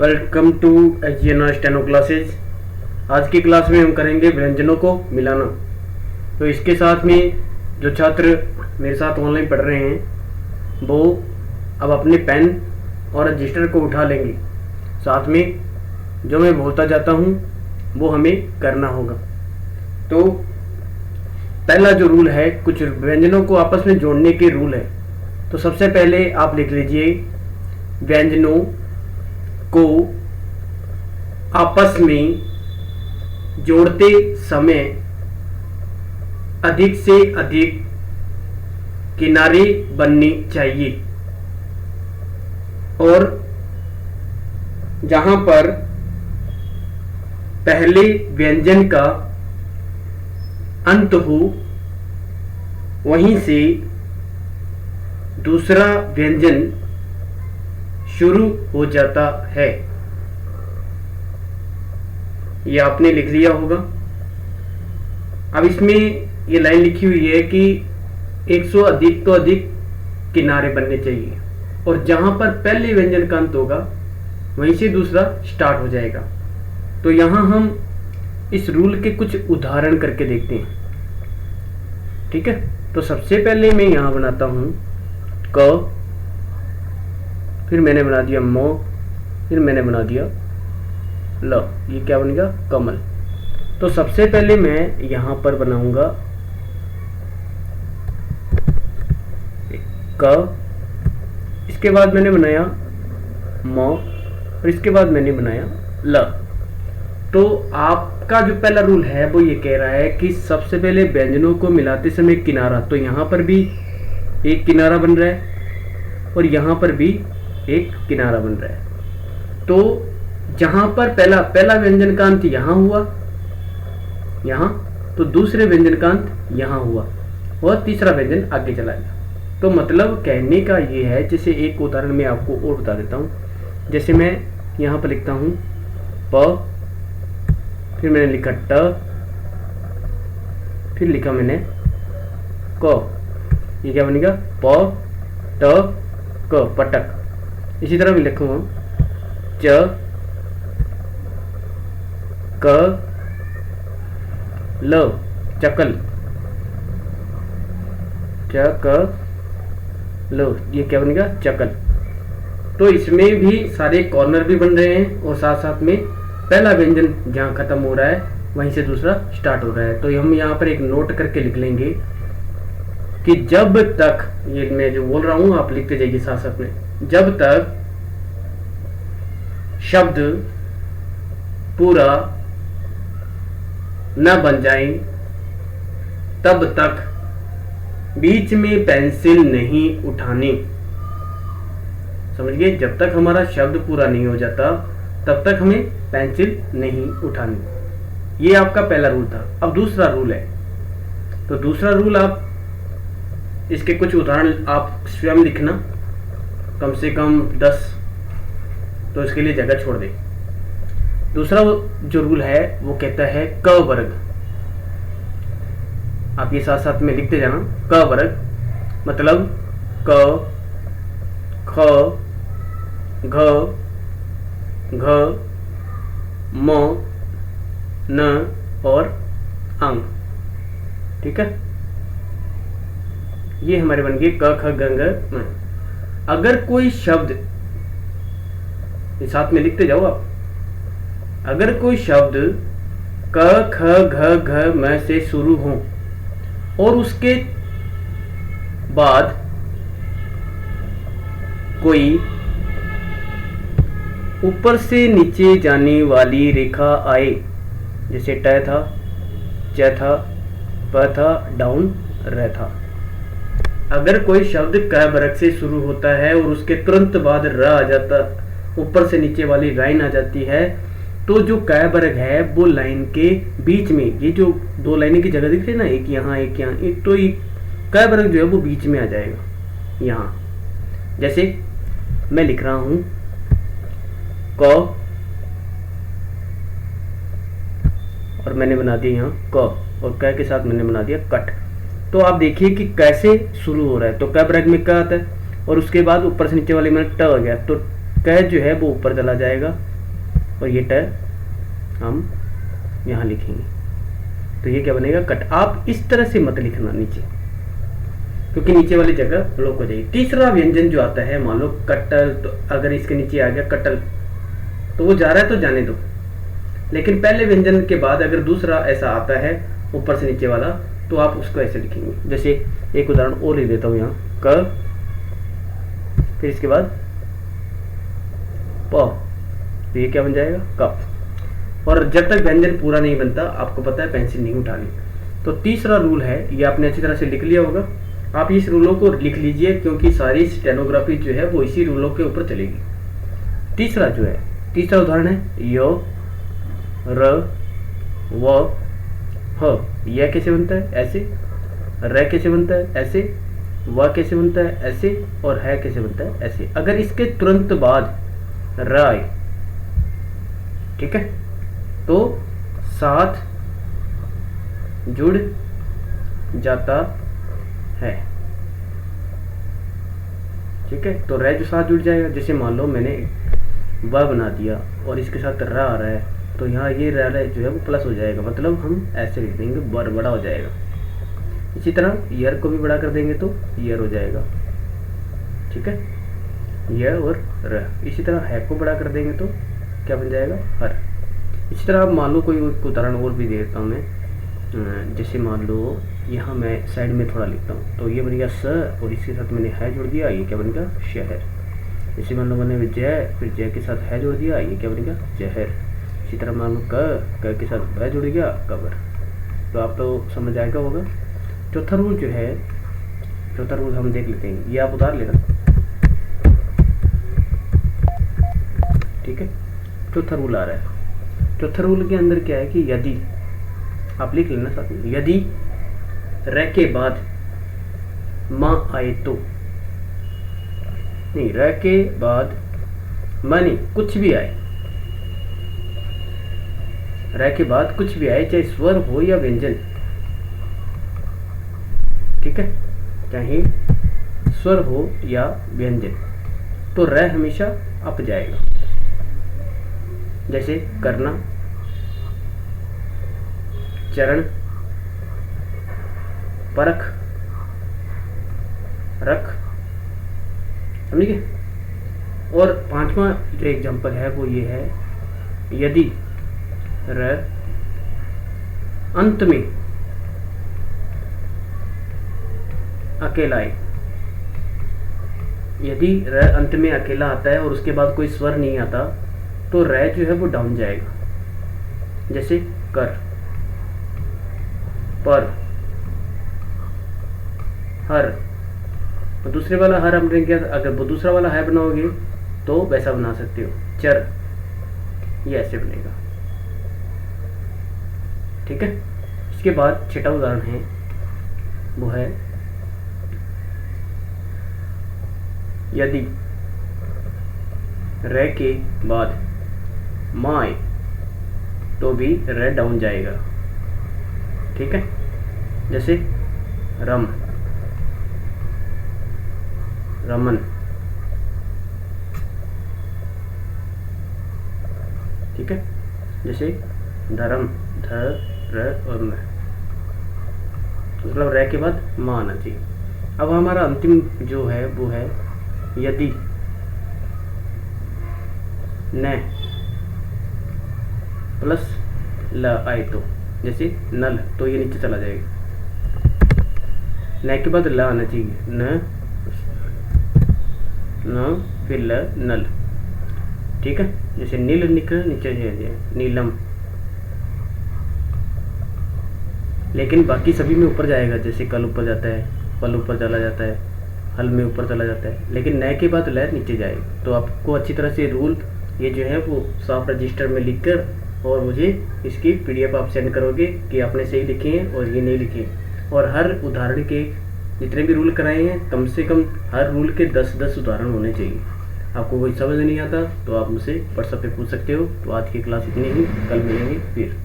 Welcome to HGNR steno classes. आज की class में हम करेंगे व्यंजनों को मिलाना। तो इसके साथ में जो छात्र मेरे साथ ऑनलाइन पढ़ रहे हैं वो अब अपने पेन और रजिस्टर को उठा लेंगे। साथ में जो मैं बोलता जाता हूँ वो हमें करना होगा। तो पहला जो रूल है, कुछ व्यंजनों को आपस में जोड़ने के रूल है। तो सबसे पहले आप लिख लीजिए, व्यंजनों को आपस में जोड़ते समय अधिक से अधिक किनारे बनने चाहिए और जहां पर पहले व्यंजन का अंत हो वहीं से दूसरा व्यंजन शुरू हो जाता है। ये आपने लिख लिया होगा। अब इसमें ये लाइन लिखी हुई है कि 100 अधिक तो अधिक किनारे बनने चाहिए और जहां पर पहले व्यंजन का अंत होगा वहीं से दूसरा स्टार्ट हो जाएगा। तो यहां हम इस रूल के कुछ उदाहरण करके देखते हैं। ठीक है, तो सबसे पहले मैं यहां बनाता हूं क, फिर मैंने बना दिया म, फिर मैंने बना दिया ल। ये क्या बनेगा? कमल। तो सबसे पहले मैं यहां पर बनाऊंगा क, इसके बाद मैंने बनाया म और इसके बाद मैंने बनाया ल। तो आपका जो पहला रूल है वो ये कह रहा है कि सबसे पहले व्यंजनों को मिलाते समय किनारा, तो यहां पर भी एक किनारा बन रहा है और यहां पर भी एक किनारा बन रहा है। तो जहां पर पहला व्यंजन का अंत यहां हुआ, यहां, तो दूसरे व्यंजन का अंत यहां हुआ और तीसरा व्यंजन आगे चला गया। तो मतलब कहने का ये है, जैसे एक उदाहरण मैं आपको और बता देता हूं। जैसे मैं यहां पर लिखता हूं प, फिर मैंने लिखा ट, फिर लिखा मैंने क। ये क्या बनेगा? प ट क, पटक। इसी तरह मैं लिखूंगा च क ल, चकल। च क ल, ये क्या बनेगा? चकल। तो इसमें भी सारे कॉर्नर भी बन रहे हैं और साथ साथ में पहला व्यंजन जहां खत्म हो रहा है वहीं से दूसरा स्टार्ट हो रहा है। तो हम यहाँ पर एक नोट करके लिख लेंगे कि जब तक, ये मैं जो बोल रहा हूं आप लिखते जाइए साथ साथ में, जब तक शब्द पूरा न बन जाए तब तक बीच में पेंसिल नहीं उठानी। समझ गए? जब तक हमारा शब्द पूरा नहीं हो जाता तब तक हमें पेंसिल नहीं उठानी। ये आपका पहला रूल था। अब दूसरा रूल है, तो दूसरा रूल आप इसके कुछ उदाहरण आप स्वयं लिखना, कम से कम 10, तो इसके लिए जगह छोड़ दे। दूसरा जो रूल है वो कहता है क वर्ग। आप ये साथ साथ में लिखते जाना। क वर्ग मतलब क, ख, घ, घ, म, न और अंग। ठीक है, ये हमारे बन गए क, ख, ग, घ, म। अगर कोई शब्द, साथ में लिखते जाओ आप, अगर कोई शब्द क, ख, घ, घ, म से शुरू हो और उसके बाद कोई ऊपर से नीचे जाने वाली रेखा आए, जैसे ट था, च था, प था, डाउन, र था। अगर कोई शब्द क वर्ग से शुरू होता है और उसके तुरंत बाद र आ जाता, ऊपर से नीचे वाली लाइन आ जाती है, तो जो क वर्ग है वो लाइन के बीच में, ये जो दो लाइनें की जगह दिख रही है ना, एक यहाँ एक यहाँ, एक, तो क वर्ग जो है वो बीच में आ जाएगा यहाँ। जैसे मैं लिख रहा हूं क और मैंने बना दिया यहाँ क, और क के साथ मैंने बना दिया कट। तो आप देखिए कि कैसे शुरू हो रहा है। तो क वर्ग में क आता है और उसके बाद ऊपर से नीचे वाले में ट आ गया, तो क जो है वो ऊपर चला जाएगा और ये ट हम यहाँ लिखेंगे, तो ये क्या बनेगा, कट। आप इस तरह से मत लिखना नीचे, क्योंकि नीचे वाली जगह ब्लॉक हो जाएगी। तीसरा व्यंजन जो आता है, मान लो कटल, तो अगर इसके नीचे आ गया कटल, तो वो जा रहा है तो जाने दो, लेकिन पहले व्यंजन के बाद अगर दूसरा ऐसा आता है ऊपर से नीचे वाला, तो आप उसको ऐसे लिखेंगे। जैसे एक उदाहरण और लिख देता हूँ यहाँ, क, फिर इसके बाद प, तो ये क्या बन जाएगा, कप। और जब तक व्यंजन पूरा नहीं बनता, आपको पता है पेंसिल नहीं उठानी। तो तीसरा रूल है, ये आपने अच्छी तरह से लिख लिया होगा। आप इस रूलों को लिख लीजिए, क्योंकि सारी स्टेनोग्राफी जो है वो इसी रूलों के ऊपर चलेगी। तीसरा जो है, तीसरा उदाहरण है यो, र, व, ह। यह कैसे बनता है, ऐसे। र कैसे बनता है, ऐसे। व कैसे बनता है, ऐसे। और है कैसे बनता है, ऐसे। अगर इसके तुरंत बाद र आए, ठीक है, तो साथ जुड़ जाता है, ठीक है। तो र जो साथ जुड़ जाएगा, जैसे मान लो मैंने व बना दिया और इसके साथ र आ रहा है, तो यहाँ ये र जो है वो प्लस हो जाएगा, मतलब हम ऐसे लिख देंगे, बर बड़ा हो जाएगा। इसी तरह यर को भी बड़ा कर देंगे तो यर हो जाएगा, ठीक है, य और र। इसी तरह है को बड़ा कर देंगे तो क्या बन जाएगा, हर। इसी तरह अब मान लो कोई उदाहरण और भी देता हूँ मैं, जैसे मान लो यहाँ मैं साइड में थोड़ा लिखता हूँ, तो ये बन गया स, और इसके साथ मैंने है जोड़ दिया, ये क्या बन गया, शहर। इसी मान लो मैंने जय, फिर जय के साथ है जोड़ दिया, ये क्या बन गया, जहर। इसी तरह मान लो क के साथ व जुड़ गया, कबर। तो आप तो समझ आएगा होगा। चौथा रूल जो है, चौथा रूल हम देख लेते हैं, ये आप उतार लेना, ठीक है। चौथा रूल आ रहा है। चौथा रूल के अंदर क्या है कि यदि, आप लिख लेना साथ में, यदि र के बाद माँ आए तो, नहीं, र के बाद माँ नहीं, कुछ भी आए, र के बाद कुछ भी आए, चाहे स्वर हो या व्यंजन, ठीक है, चाहे स्वर हो या व्यंजन, तो र हमेशा अप जाएगा। जैसे करना, चरण, परख, रख, समझ गए। और पांचवा जो एग्जाम्पल है वो ये है, यदि र अंत में अकेला आए, यदि र अंत में अकेला आता है और उसके बाद कोई स्वर नहीं आता, तो र जो है वो डाउन जाएगा। जैसे कर, पर, हर। तो दूसरे वाला हर हमने क्या, अगर वो दूसरा वाला है बनाओगे तो वैसा बना सकते हो, चर, ये ऐसे बनेगा, ठीक है। इसके बाद छठा उदाहरण है, वो है यदि र के बाद माँ आए तो भी र डाउन जाएगा, ठीक है। जैसे रम, रमन, ठीक है। जैसे धर्म, ध, र और न, मतलब र के बाद माँ आना चाहिए। अब हमारा अंतिम जो है वो है यदि न प्लस ल आए तो, जैसे नल, तो ये नीचे चला जाएगा, न के बाद ल आना चाहिए, न फिर ल, नल, ठीक है। जैसे नील निकल, नीचे जाए नीलम, लेकिन बाकी सभी में ऊपर जाएगा, जैसे कल ऊपर जाता है, पल ऊपर चला जाता है, हल में ऊपर चला जाता है, लेकिन न के बाद ल नीचे जाएगा। तो आपको अच्छी तरह से रूल ये जो है वो साफ रजिस्टर में लिखकर, और मुझे इसकी PDF आप सेंड करोगे कि आपने सही लिखे हैं और ये नहीं लिखे। और हर उदाहरण के जितने भी रूल कराए हैं, कम से कम हर रूल के 10-10 उदाहरण होने चाहिए। आपको कोई समझ नहीं आता तो आप मुझसे व्हाट्सएप पे पूछ सकते हो। तो आज की क्लास इतनी ही, कल मिलेंगे फिर।